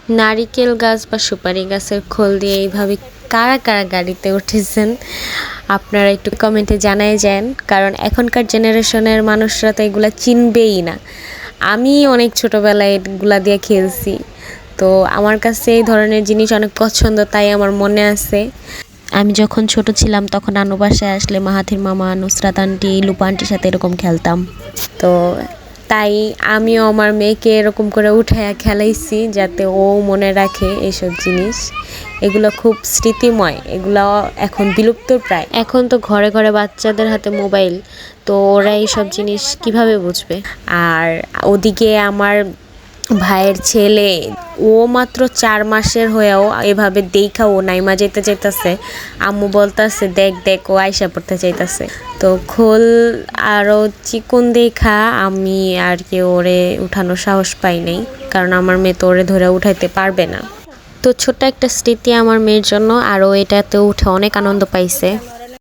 নারিকেল গাছ বা সুপারি গাছের খোল দিয়ে এইভাবে কারা কারা গাড়িতে উঠেছেন আপনারা একটু কমেন্টে জানাই যান, কারণ এখনকার জেনারেশনের মানুষরা তো এগুলা চিনবেই না। আমি অনেক ছোটোবেলায় এগুলা দিয়ে খেলছি, তো আমার কাছে এই ধরনের জিনিস অনেক পছন্দ, তাই আমার মনে আছে। আমি যখন ছোট ছিলাম তখন নানু বাসায় আসলে মাহাথির মামা, নুসরাত আন্টি, লুপা আন্টির সাথে এরকম খেলতাম। তো তাই আমিও আমার মেয়েকে এরকম করে উঠাইয়া খেলাইছি যাতে ও মনে রাখে এইসব জিনিস। এগুলো খুব স্মৃতিময়, এগুলো এখন বিলুপ্ত প্রায়। এখন তো ঘরে ঘরে বাচ্চাদের হাতে মোবাইল, তো ওরা এইসব জিনিস কিভাবে বুঝবে। আর ওদিকে আমার ভাইয়ের ছেলে, ও মাত্র 4 মাসের হয়েও এভাবে দেখা ও নাইমা যেতে চাইতেছে। আম্মু বলতেছে দেখ দেখ ও আয়সা পড়তে চাইতেছে। তো খোল আরও চিকন দেখা আমি আর কি ওরে উঠানোর সাহস পাই নাই, কারণ আমার মেয়ে তো ওরে ধরে উঠাইতে পারবে না। তো ছোট্ট একটা স্মৃতি আমার মেয়ের জন্য, আর ও এটাতে উঠে অনেক আনন্দ পাইছে।